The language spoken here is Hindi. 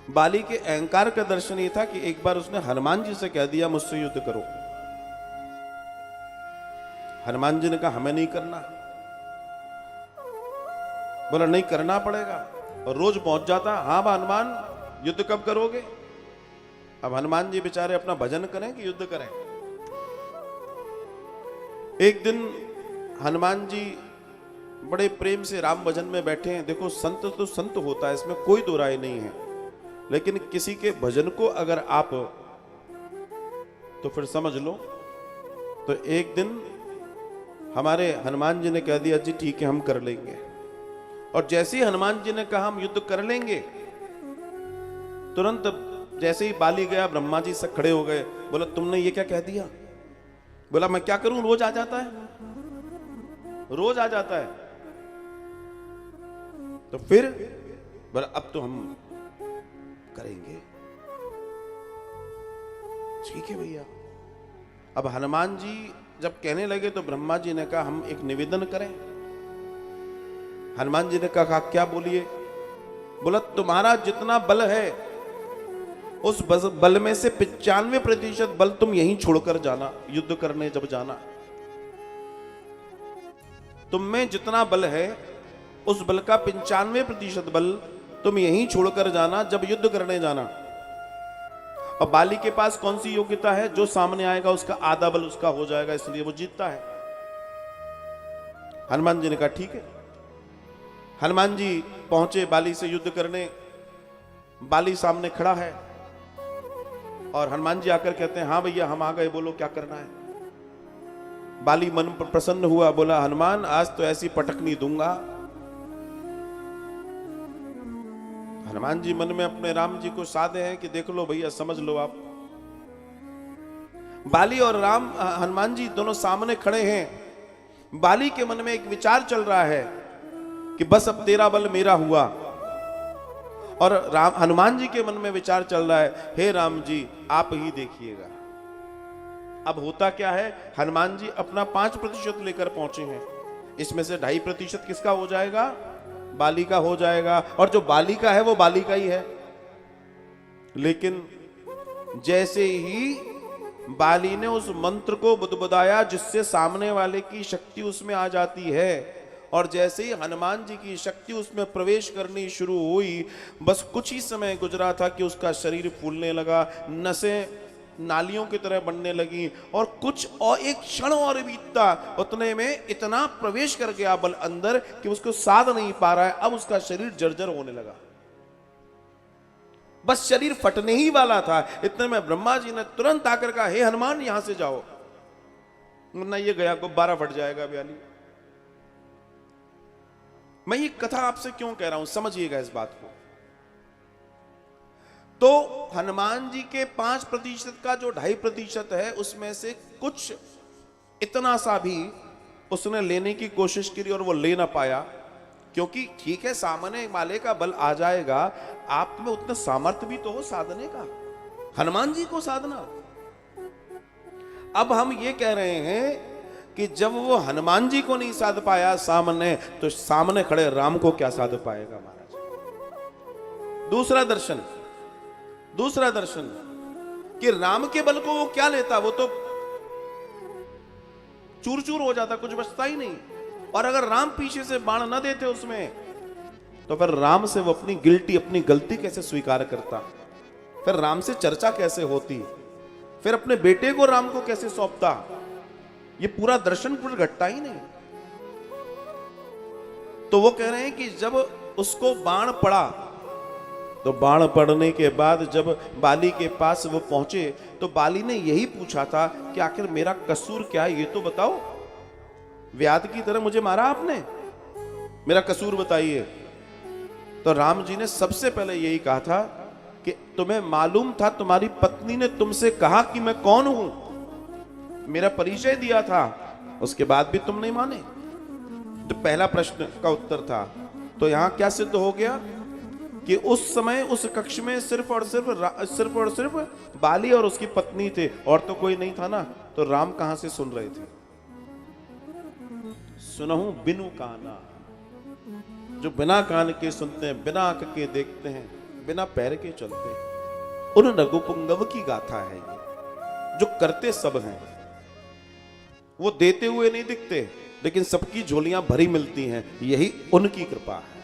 बाली के अहंकार का दर्शन ये था कि एक बार उसने हनुमान जी से कह दिया मुझसे युद्ध करो। हनुमान जी ने कहा हमें नहीं करना। बोला नहीं करना पड़ेगा, और रोज पहुंच जाता, हाँ हनुमान युद्ध कब करोगे। अब हनुमान जी बेचारे अपना भजन करें कि युद्ध करें। एक दिन हनुमान जी बड़े प्रेम से राम भजन में बैठे हैं। देखो संत तो संत होता है, इसमें कोई दो राय नहीं है, लेकिन किसी के भजन को अगर आप तो फिर समझ लो। तो एक दिन हमारे हनुमान जी ने कह दिया जी ठीक है हम कर लेंगे, और जैसे ही हनुमान जी ने कहा हम युद्ध कर लेंगे, तुरंत जैसे ही बाली गया ब्रह्मा जी से खड़े हो गए। बोला तुमने ये क्या कह दिया। बोला मैं क्या करूं, रोज आ जाता है, रोज आ जाता है। तो फिर बोला अब तो हम करेंगे। ठीक है भैया। अब हनुमान जी जब कहने लगे तो ब्रह्मा जी ने कहा हम एक निवेदन करें। हनुमान जी ने कहा क्या बोलिए। बोला तुम्हारा जितना बल है उस बल में से 95% बल तुम यहीं छोड़कर जाना, युद्ध करने जब जाना। तुम में जितना बल है उस बल का 95% बल तुम यहीं छोड़कर जाना जब युद्ध करने जाना। और बाली के पास कौन सी योग्यता है, जो सामने आएगा उसका आधा बल उसका हो जाएगा, इसलिए वो जीतता है। हनुमान जी ने कहा ठीक है। हनुमान जी पहुंचे बाली से युद्ध करने। बाली सामने खड़ा है और हनुमान जी आकर कहते हैं हाँ भैया हम आ गए, बोलो क्या करना है। बाली मन पर प्रसन्न हुआ, बोला हनुमान आज तो ऐसी पटकनी दूंगा। हनुमान जी मन में अपने राम जी को साधे हैं कि देख लो भैया समझ लो आप। बाली और राम हनुमान जी दोनों सामने खड़े हैं। बाली के मन में एक विचार चल रहा है कि बस अब तेरा बल मेरा हुआ, और राम हनुमान जी के मन में विचार चल रहा है हे राम जी आप ही देखिएगा। अब होता क्या है, हनुमान जी अपना 5% लेकर पहुंचे हैं, इसमें से 2.5% किसका हो जाएगा, बाली का हो जाएगा, और जो बाली का है वो बाली का ही है। लेकिन जैसे ही बाली ने उस मंत्र को बुदबुदाया जिससे सामने वाले की शक्ति उसमें आ जाती है, और जैसे ही हनुमान जी की शक्ति उसमें प्रवेश करनी शुरू हुई, बस कुछ ही समय गुजरा था कि उसका शरीर फूलने लगा, नसें नालियों की तरह बनने लगी, और कुछ और एक क्षण और बीतता उतने में इतना प्रवेश कर गया बल अंदर कि उसको साध नहीं पा रहा है। अब उसका शरीर जर्जर होने लगा, बस शरीर फटने ही वाला था। इतने में ब्रह्मा जी ने तुरंत आकर कहा हे हनुमान यहां से जाओ, वरना ये गया गुब्बारा फट जाएगा ब्याली। मैं ये कथा आपसे क्यों कह रहा हूं, समझिएगा इस बात को। तो हनुमान जी के 5% का जो 2.5% है उसमें से कुछ इतना सा भी उसने लेने की कोशिश की और वो ले ना पाया, क्योंकि ठीक है सामने वाले का बल आ जाएगा, आप में उतना सामर्थ्य भी तो हो साधने का, हनुमान जी को साधना। अब हम ये कह रहे हैं कि जब वो हनुमान जी को नहीं साध पाया सामने, तो सामने खड़े राम को क्या साध पाएगा महाराज। दूसरा दर्शन कि राम के बल को वो क्या लेता, वो तो चूर चूर हो जाता, कुछ बचता ही नहीं। और अगर राम पीछे से बाण न देते उसमें, तो फिर राम से वो अपनी गलती कैसे स्वीकार करता, फिर राम से चर्चा कैसे होती, फिर अपने बेटे को राम को कैसे सौंपता, ये पूरा दर्शन कुछ घटता ही नहीं। तो वो कह रहे हैं कि जब उसको बाण पड़ा, तो बाण पड़ने के बाद जब बाली के पास वो पहुंचे, तो बाली ने यही पूछा था कि आखिर मेरा कसूर क्या है, ये तो बताओ, व्याध की तरह मुझे मारा आपने, मेरा कसूर बताइए। तो राम जी ने सबसे पहले यही कहा था कि तुम्हें मालूम था, तुम्हारी पत्नी ने तुमसे कहा कि मैं कौन हूं, मेरा परिचय दिया था, उसके बाद भी तुम नहीं माने। तो पहला प्रश्न का उत्तर था। तो यहां क्या सिद्ध हो गया कि उस समय उस कक्ष में सिर्फ और सिर्फ बाली और उसकी पत्नी थे, और तो कोई नहीं था ना। तो राम कहां से सुन रहे थे, सुनहु बिनु काना, जो बिना कान के सुनते हैं, बिना आंख के देखते हैं, बिना पैर के चलते। उन रघुपुंगव की गाथा है ये, जो करते सब हैं। वो देते हुए नहीं दिखते, लेकिन सबकी झोलियां भरी मिलती हैं, यही उनकी कृपा है।